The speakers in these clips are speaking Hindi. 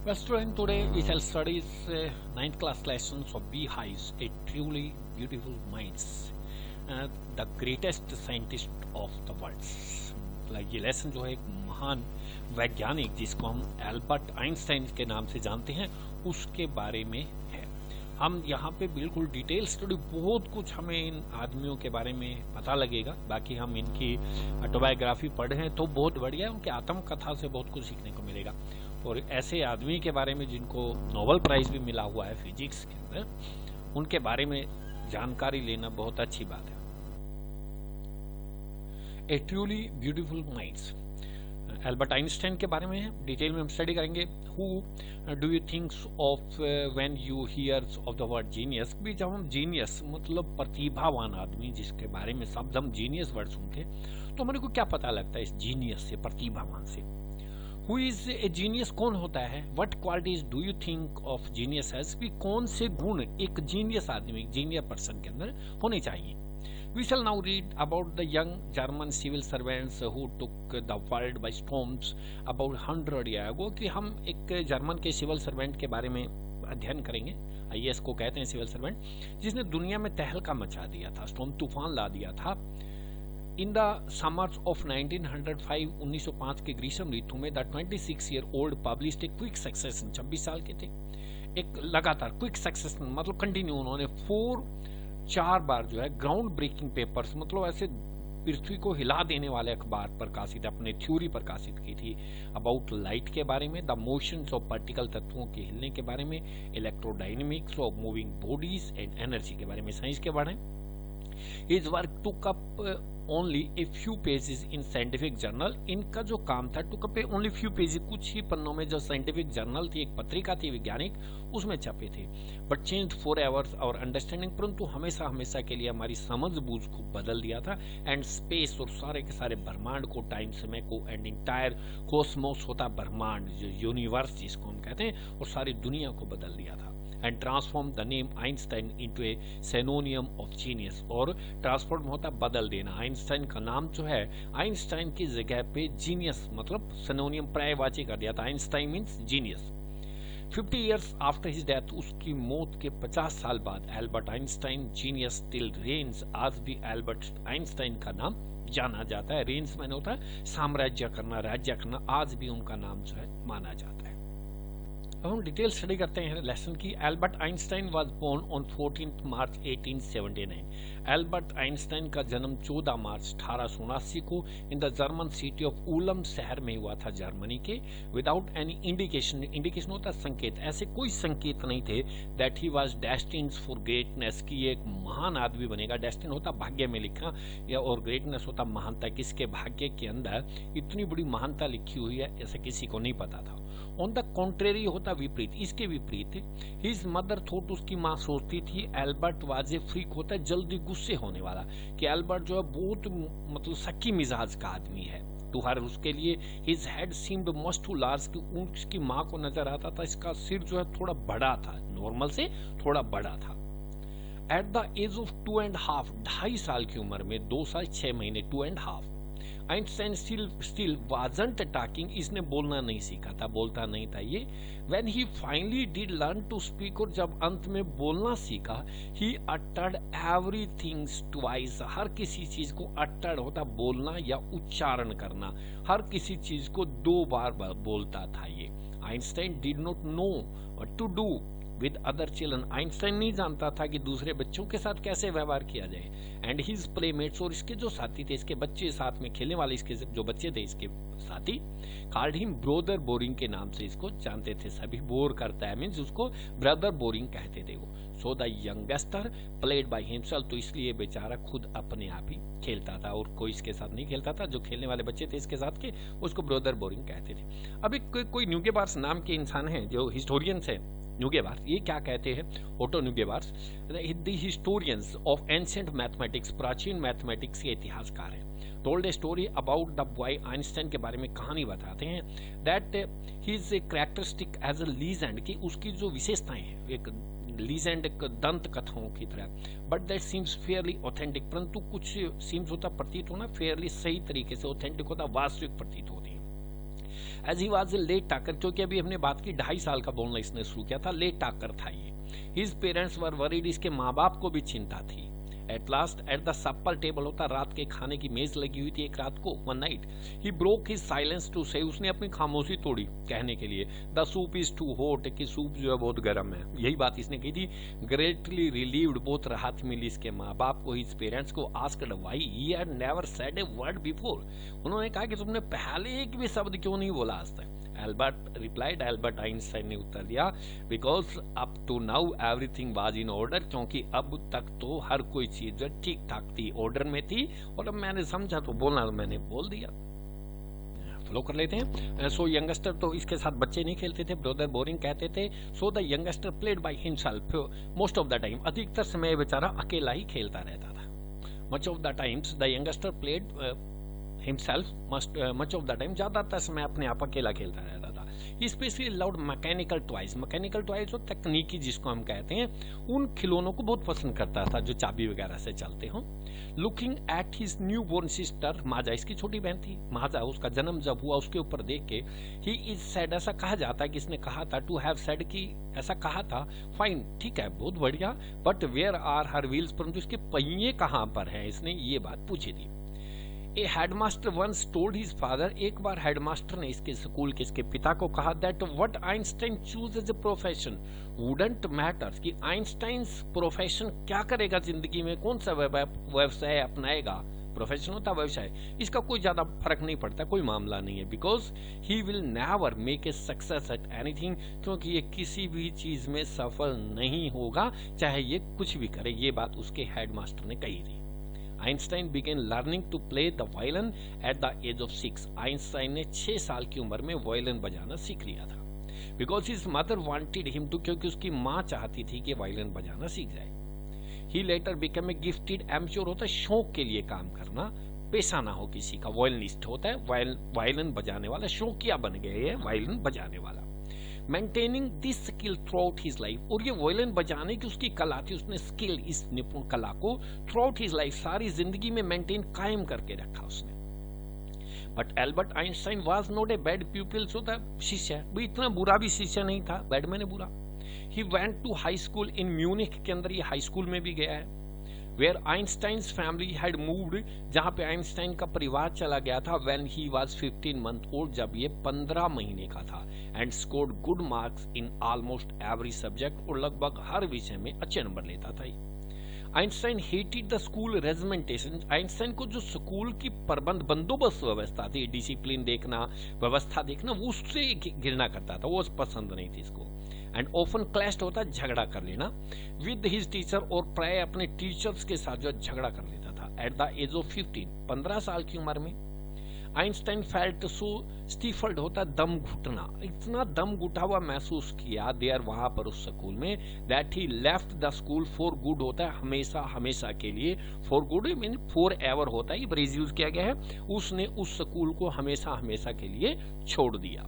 Well, student, today we shall study ninth class lessons of Beehives, a truly beautiful minds, the greatest scientist of the world. ये लेसन जो है एक महान वैज्ञानिक जिसको हम एल्बर्ट आइंस्टाइन के नाम से जानते हैं उसके बारे में है। हम यहाँ पे बिल्कुल डिटेल स्टडी, बहुत कुछ हमें इन आदमियों के बारे में पता लगेगा। बाकी हम इनकी ऑटोबायोग्राफी पढ़े हैं तो बहुत बढ़िया है, उनकी आत्मकथा से बहुत कुछ सीखने को मिलेगा। और ऐसे आदमी के बारे में जिनको नोबेल प्राइज भी मिला हुआ है फिजिक्स के अंदर, उनके बारे में जानकारी लेना बहुत अच्छी बात है। A truly beautiful minds, Albert Einstein के बारे में डिटेल में हम स्टडी करेंगे। Who do you thinks of when you hears of the word genius? भी जब हम जीनियस मतलब प्रतिभावान आदमी जिसके बारे में शब्द हम जीनियस वर्ड सुनते तो हमारे को क्या पता लगता है इस जीनियस से, प्रतिभावान से? Who is a genius? कौन होता है? What qualities do you think of genius has? भी कौन से गुण एक जीनियस आदमी, जीनियस पर्सन के अंदर होने चाहिए? We shall now read about the young German civil servants who took the world by storms about 100 years ago। कि हम एक जर्मन के सिविल सर्वेंट के बारे में अध्ययन करेंगे। IAS को कहते हैं सिविल सर्वेंट, जिसने दुनिया में तहलका मचा दिया था, स्टॉर्म तूफान ला दिया था। इन द समर्स ऑफ 1905 1905 के ग्रीष्म ऋतु में the 26-year-old published a quick succession, 26 साल के थे, एक लगातार क्विक सक्सेशन मतलब कंटिन्यू उन्होंने 4 बार जो है ग्राउंड ब्रेकिंग पेपर्स मतलब ऐसे पृथ्वी को हिला देने वाले अखबार प्रकाशित, अपने थ्योरी प्रकाशित की थी अबाउट लाइट के बारे में, द मोशंस ऑफ पार्टिकल तत्वों के हिलने के बारे में, electrodynamics of moving bodies and energy के बारे में, साइंस के बारे में। His work took up only a few pages in scientific journal। इनका जो काम था took up only few pages, कुछ ही पन्नों में जो साइंटिफिक जर्नल थी, एक पत्रिका थी वैज्ञानिक, उसमें छपे थे। But changed forever our understanding, परंतु हमेशा हमेशा के लिए हमारी समझ बूझ को बदल दिया था। एंड स्पेस और सारे के सारे ब्रह्मांड को, टाइम समय को, एंड इंटायर कॉस्मोस होता ब्रह्मांड जो यूनिवर्स जिसको हम कहते हैं, और सारी दुनिया को बदल दिया था। And transform the name Einstein into A सिनोनियम of genius, और ट्रांसफॉर्म होता बदल देना। आइंस्टाइन का नाम जो है आइंस्टाइन की जगह पे जीनियस मतलब सिनोनियम पर्यायवाची कर दिया था। Einstein means genius. 50 years after his death, उसकी मौत के 50 साल बाद Albert Einstein genius still reigns, आज भी एल्बर्ट आइंस्टाइन का नाम जाना जाता है। रेन्स मैंने होता है साम्राज्य करना, राज्य करना, आज भी उनका नाम जो है माना जाता है। अब हम डिटेल स्टडी करते हैं लेसन की। Albert Einstein was born on 14 March 1879। Albert Einstein का जन्म 14 मार्च 1879 को in the German city of Ulm शहर में हुआ था, जर्मनी के। विदाउट एनी इंडिकेशन, इंडिकेशन होता है संकेत, ऐसे कोई संकेत नहीं थे that he was destined for greatness, की एक महान आदमी बनेगा। डेस्टिन होता भाग्य में लिखा, या और ग्रेटनेस होता महानता, किसके भाग्य के अंदर इतनी बड़ी महानता लिखी हुई है ऐसा किसी को नहीं पता था। ऑन द कॉन्ट्रेरी होता विपरीत, इसके विपरीत हिज मदर थॉट, उसकी माँ सोचती थी एल्बर्ट वाज ए फ्रीक, होता है जल्दी गुस्से होने वाला, कि एल्बर्ट जो है बहुत मतलब शक्की मिजाज का आदमी है। टू हर, उसके लिए his head seemed much too large, कि उसकी माँ को नजर आता था इसका सिर जो है थोड़ा बड़ा था, नॉर्मल से थोड़ा बड़ा था। एट द एज ऑफ 2.5, 2.5 साल की उम्र में, 2 साल 6 महीने, 2.5, आइंस्टाइन स्टिल वाजंट टॉकिंग, इसने बोलना नहीं सीखा था, बोलता नहीं था ये। When he finally did learn to speak, और जब अंत में बोलना सीखा, ही अटर्ड एवरीथिंग ट्वाइस, हर किसी चीज को अटर्ड होता बोलना या उच्चारण करना, हर किसी चीज को 2 बार बोलता था ये। Einstein did not know what to do with other children, Einstein नहीं जानता था कि दूसरे बच्चों के साथ कैसे व्यवहार किया जाए। एंड हिज प्लेमेट्स, और इसके जो साथी थे, इसके बच्चे साथ में खेलने वाले इसके जो बच्चे थे इसके साथी, कॉल्ड हिम ब्रदर बोरिंग के नाम से इसको जानते थे सभी। बोर करता है मीन्स उसको ब्रदर बोरिंग कहते थे वो। So the youngster played by himself, तो इसलिए बेचारा खुद अपने आप ही खेलता था और कोई इसके साथ नहीं खेलता था। जो खेलने वाले बच्चे थे इसके साथ के, उसको ब्रदर बोरिंग कहते थे। अब एक कोई न्यूगेबार्स नाम के इंसान है जो हिस्टोरियंस है, न्यूगेबार्स, ये क्या कहते हैं, Otto Neugebauers, the historians of ancient mathematics, प्राचीन मैथमेटिक्स के इतिहासकार हैं। Told a story about the boy, Einstein के बारे में कहानी बताते हैं, that his a characteristic as a legend, की उसकी जो विशेषताएं हैं, एक लीजेंड, दंत कथाओं की तरह। But that seems Fairlie authentic, परंतु कुछ सीम्स होता प्रतीत होना फेयरली सही तरीके से, ऑथेंटिक होता वास्तविक प्रतीत होती है। As he was a late talker, क्योंकि अभी हमने बात की 2.5 साल का बोलना इसने शुरू किया था, लेट टाकर था ये। हिज पेरेंट्स वर वरीड, इसके माँ बाप को भी चिंता थी। At last at the super table होता, रात के खाने की मेज लगी हुई थी एक रात को, one night he broke his silence to say, उसने अपनी खामोशी तोड़ी कहने के लिए, the soup is too hot, कि सूप जो है बहुत गर्म है, यही बात इसने कही थी। ग्रेटली रिलीव्ड, बहुत राहत मिली इसके माँ बाप को। हिज पेरेंट्स को asked why he had never said a word before, उन्होंने कहा कि तुमने पहले एक भी शब्द क्यों नहीं बोला आज तक। एल्बर्ट रिप्लाइड, एल्बर्ट आइंस्टाइन ने उत्तर दिया, because up to now everything was in order, क्योंकि अब तक तो हर कोई चीज जो ठीक ठाक थी, ऑर्डर में थी, और अब मैंने समझा तो बोलना तो मैंने बोल दिया। फॉलो कर लेते हैं। सो यंगस्टर, तो इसके साथ बच्चे नहीं खेलते थे, ब्रदर बोरिंग कहते थे। So the youngster played by himself most of the time, अधिकतर समय बेचारा अकेला ही खेलता रहता था। Much of the times the youngster played himself much of the time, ज्यादातर समय अपने आप अकेला खेलता रहता था। Specially loud mechanical toys, mechanical toys और तकनीकी जिसको हम कहते हैं, उन खिलौनों को बहुत पसंद करता था जो चाबी वगैरह से चलते हो। Looking at his new born sister Maja, इसकी छोटी बहन थी माजा, उसका जन्म जब हुआ उसके ऊपर देख के ही इज सेड, ऐसा कहा जाता है कि इसने कहा था, टू हैव सेड, की ऐसा कहा था, फाइन ठीक है बहुत बढ़िया, but where are her wheels, परंतु इसके पहिए कहाँ पर हैं, इसने ये बात पूछी थी। A headmaster once told his father, एक बार हेडमास्टर ने इसके स्कूल के इसके पिता को कहा, that what Einstein chose as a profession wouldn't matter, कि आइंस्टाइन प्रोफेशन क्या करेगा जिंदगी में, कौन सा व्यवसाय अपनाएगा, प्रोफेशन होता व्यवसाय, इसका कोई ज्यादा फर्क नहीं पड़ता, कोई मामला नहीं है। Because he will never make a success at anything, क्योंकि ये किसी भी चीज में सफल नहीं होगा चाहे ये कुछ भी करे, ये बात उसके हेडमास्टर ने कही थी। Einstein began learning to play the violin at the age of 6, Einstein ने 6 साल की उम्र में वायलिन बजाना सीख लिया था। Because his mother wanted him to, क्योंकि उसकी माँ चाहती थी कि वायलिन बजाना सीख जाए। He later became a gifted amateur, होता है शौक के लिए काम करना, पेशा ना हो किसी का, वायलिनिस्ट होता है वायलिन बजाने वाला, शौकिया बन गए है वायलिन बजाने वाला। Maintaining this skill through out his life, और ये वायलिन बजाने की उसकी कला थी, उसने स्किल, इस निपुण कला को थ्रू आउट हिज लाइफ, सारी जिंदगी में मेंटेन कायम करके रखा उसने। But Albert Einstein was not a bad प्यूपिल, होता शिष्य, वो इतना बुरा भी शिष्य नहीं था, बैड मैंने बुरा। He went to high school in Munich, के अंदर ये हाई स्कूल में भी गया है। Where Einstein's family had moved, जहां पे आइंस्टाइन का परिवार चला गया था, when he was 15 month old, जब ये 15 महीने का था, and scored good marks in almost every subject, और लगभग हर विषय में अच्छे नंबर लेता था। Einstein hated the school regimentation, Einstein को जो स्कूल की प्रबंध बंदोबस्त व्यवस्था थी, डिसिप्लिन देखना, व्यवस्था देखना, वो उससे घृणा करता था, वो पसंद नहीं थी इसको। एंड ऑफन क्लैश्ड होता झगड़ा कर लेना विद हिज टीचर, और प्राय अपने टीचर्स के साथ जो झगड़ा कर लेता था। एट द एज ऑफ 15 साल की उम्र में आइंस्टाइन फेल्ट सो स्टीफल्ड, होता दम घुटना, इतना दम घुटा हुआ महसूस किया देयर, वहां पर उस स्कूल में, that he left the school for good, होता है हमेशा हमेशा के लिए, for good mean for ever होता है, ये ब्रेज यूज किया गया है, उसने उस स्कूल को हमेशा हमेशा के लिए छोड़ दिया।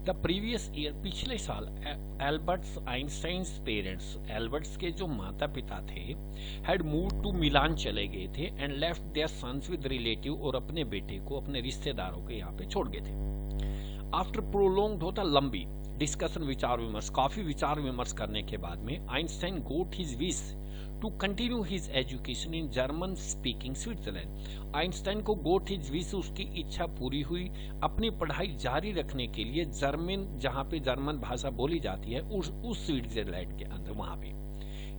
द प्रीवियस ईयर, पिछले साल, एल्बर्ट्स आइंस्टाइन पेरेंट्स, एल्बर्ट्स के जो माता पिता थे, हैड मूव टू मिलान, चले गए थे, and left their sons with relative, और अपने बेटे को अपने रिश्तेदारों के यहाँ पे छोड़ गए थे। आफ्टर प्रोलोंग्ड, होता लंबी डिस्कशन, विचार विमर्श, काफी विचार विमर्श करने के बाद में Einstein got his wish to continue his education in German speaking Switzerland, Einstein को गोट हिज विश, उसकी इच्छा पूरी हुई अपनी पढ़ाई जारी रखने के लिए जर्मन, जहां पे जर्मन भाषा बोली जाती है, उस स्विट्जरलैंड के अंदर, वहां पे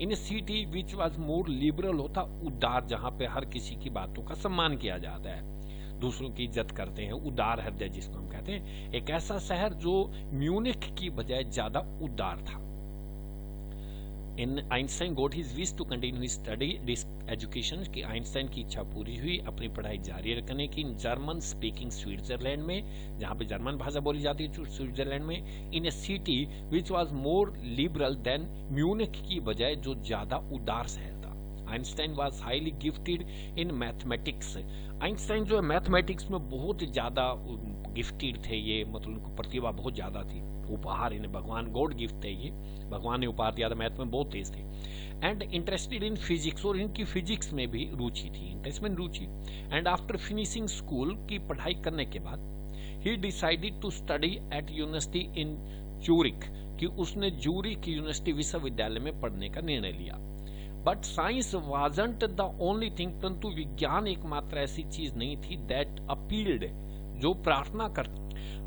in a city which was more liberal, होता उदार, जहां पे हर किसी की बातों का सम्मान किया जाता है, दूसरों की इज्जत करते हैं, उदार हृदय जिसको हम कहते हैं, एक ऐसा शहर जो म्यूनिख की बजाय ज्यादा उदार था। In Einstein got his wish to continue his study education, की आइंस्टाइन की इच्छा पूरी हुई अपनी पढ़ाई जारी रखने की, इन जर्मन स्पीकिंग स्विट्जरलैंड में, जहां पे जर्मन भाषा बोली जाती है स्विट्जरलैंड में, in a city which was more liberal than Munich, की बजाय जो ज्यादा उदार शहर था। Einstein was highly gifted in mathematics, Einstein जो है मैथमेटिक्स में बहुत ज्यादा गिफ्टेड थे, ये मतलब उनको प्रतिभा बहुत ज्यादा थी, उपहार इन्हें भगवान गॉड गिफ्ट थे, ये भगवान ने उपहार दिया था, मैथ में बहुत तेज थे। एंड इंटरेस्टेड इन फिजिक्स, और इनकी फिजिक्स में भी रुचि थी, इंटरेस्ट में रुचि। एंड आफ्टर फिनिशिंग स्कूल, की पढ़ाई करने के बाद he decided to study at university in Zurich, कि उसने ज्यूरिख यूनिवर्सिटी विश्वविद्यालय में पढ़ने का निर्णय लिया। But science wasn't the only thing, परंतु विज्ञान एकमात्र ऐसी चीज नहीं थी दैट अपील्ड, जो प्रार्थना करती।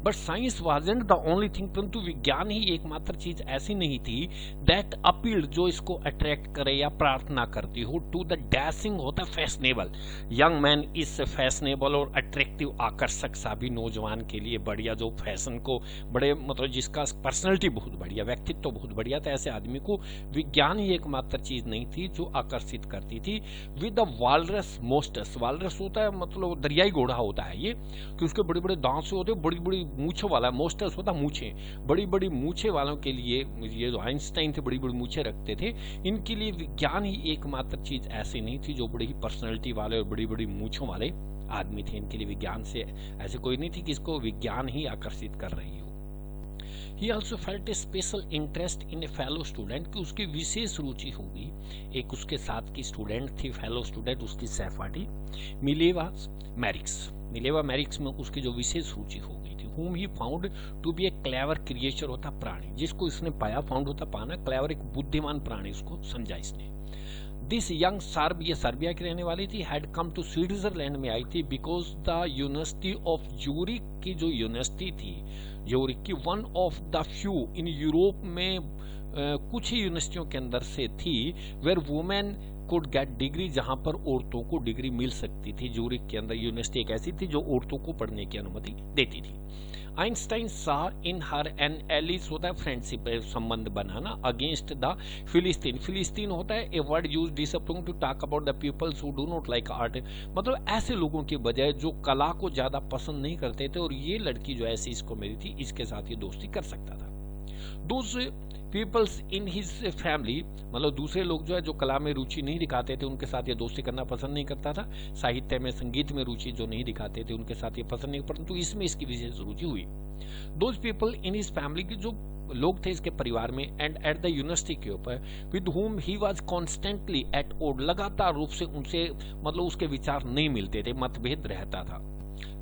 But science wasn't the only thing, परंतु विज्ञान ही एकमात्र चीज ऐसी नहीं थी दैट अपील्ड, जो इसको अट्रैक्ट करे या प्रार्थना करती हो टू द डैशिंग, होता है फैशनेबल यंग मैन, इस फैशनेबल और अट्रैक्टिव आकर्षक सभी नौजवान के लिए बढ़िया, जो फैशन को बड़े मतलब जिसका पर्सनैलिटी बहुत बढ़िया, व्यक्तित्व तो बहुत बढ़िया था, ऐसे आदमी को विज्ञान ही एकमात्र चीज नहीं थी जो आकर्षित करती थी। विद द वालरस मोस्टस, वालरस होता है मतलब दरियाई घोड़ा होता है ये, कि उसके बड़े बड़े दांत से होते, बड़ी बड़ी मूछों वाला, मोस्टस होता मूछे, बड़ी बड़ी मूछे वालों के लिए, ये जो आइंस्टाइन थे बड़ी बड़ी मूछे रखते थे, इनके लिए विज्ञान ही एकमात्र चीज ऐसी नहीं थी, जो बड़ी ही पर्सनैलिटी वाले और बड़ी बड़ी मूछों वाले आदमी थे, इनके लिए विज्ञान से ऐसे कोई नहीं थी कि इसको विज्ञान ही आकर्षित कर रही हो। He also felt a special interest in a fellow student, कि उसकी विशेष रुचि होगी एक उसके साथ की स्टूडेंट थी, फेलो स्टूडेंट, उसकी सहपाठी मिलेवा मैरिक्स। मिलेवा मैरिक्स में उसकी जो विशेष रुचि हो गई थी। whom he found to be a clever creature, होता प्राणी, जिसको इसने पाया, फाउंड होता पाना, क्लेवर एक बुद्धिमान प्राणी, उसको समझा इसने। दिस यंग सर्ब, ये सर्बिया की रहने वाली थी, हैड कम टू स्विट्जरलैंड में आई थी because the university of Zurich की जो यूनिवर्सिटी थी ज्यूरिख की, one of the few in Europe में कुछ ही यूनिवर्सिटियों के अंदर से थी where women could get degree, जहां पर औरतों को डिग्री मिल सकती थी। ज्यूरिख के अंदर यूनिवर्सिटी एक ऐसी थी जो औरतों को पढ़ने की अनुमति देती थी। आइंस्टाइन सा इन हर एन एलिस, होता है फ्रेंडशिप, संबंध बनाना, अगेंस्ट द फिलिस्तीन। फिलिस्तीन होता है a word use disapproving to talk about the peoples who do not like art, मतलब ऐसे लोगों के बजाय जो कला को ज्यादा पसंद नहीं करते थे, और ये लड़की जो ऐसी इसको मिली थी, इसके साथ ये दोस्ती कर सकता था। Those peoples in his family, मतलब दूसरे लोग जो है जो कला में रुचि नहीं दिखाते थे, उनके साथ ये दोस्ती करना पसंद नहीं करता था। साहित्य में, संगीत में रुचि जो नहीं दिखाते थे, उनके साथ ये पसंद नहीं, परंतु इसमें इसकी विशेष रुचि हुई। Those people in his family, के जो लोग थे इसके परिवार में, एंड एट द यूनिवर्सिटी के ऊपर, with whom he was constantly at odd, लगातार रूप से उनसे मतलब उसके विचार नहीं मिलते थे, मतभेद रहता था।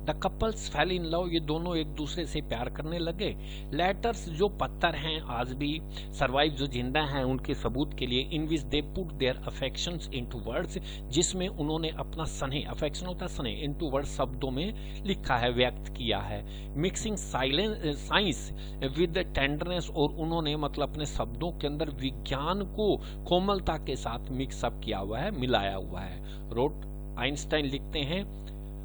The couples fail in love, ये दोनों एक दूसरे से प्यार करने लगे। लेटर्स जो पत्थर हैं आज भी सर्वाइव, जो जिंदा हैं उनके सबूत के लिए, in which they put their affections into words, जिसमें उन्होंने अपना स्नेह, अफेक्शन होता है स्नेह, इनटू वर्ड्स शब्दों में लिखा है, व्यक्त किया है। मिक्सिंग साइंस विद टेंडरनेस, और उन्होंने मतलब अपने शब्दों के अंदर विज्ञान को कोमलता के साथ मिक्सअप किया हुआ है, मिलाया हुआ है। रोट आइंस्टाइन लिखते हैं,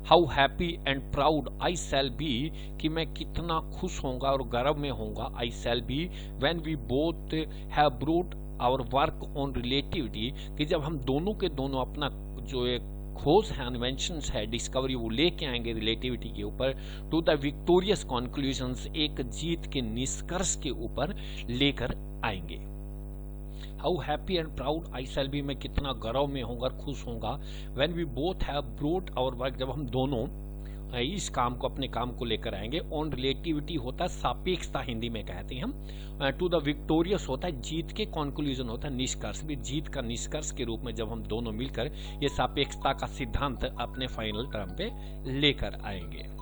how happy and proud I shall be, कि मैं कितना खुश होऊंगा और गर्व में होऊंगा, I shall be when we both have brought our work on relativity, कि जब हम दोनों के दोनों अपना जो एक खोज है, इन्वेंशंस है, डिस्कवरी, वो लेके आएंगे रिलेटिविटी के ऊपर, टू द विक्टोरियस कॉन्क्लूजन्स, एक जीत के निष्कर्ष के ऊपर लेकर आएंगे। How happy and proud I shall be, मैं कितना गर्व में होऊंगा, खुश होऊंगा, when we both have brought our work, जब हम दोनों इस काम को, अपने काम को लेकर आएंगे। ऑन रिलेटिविटी होता है सापेक्षता, हिंदी में कहते हैं हम। टू द विक्टोरियस होता है जीत के, कॉन्क्लूजन होता है निष्कर्ष, भी जीत का निष्कर्ष के रूप में जब हम दोनों मिलकर ये सापेक्षता का सिद्धांत अपने फाइनल टर्म पे लेकर आएंगे।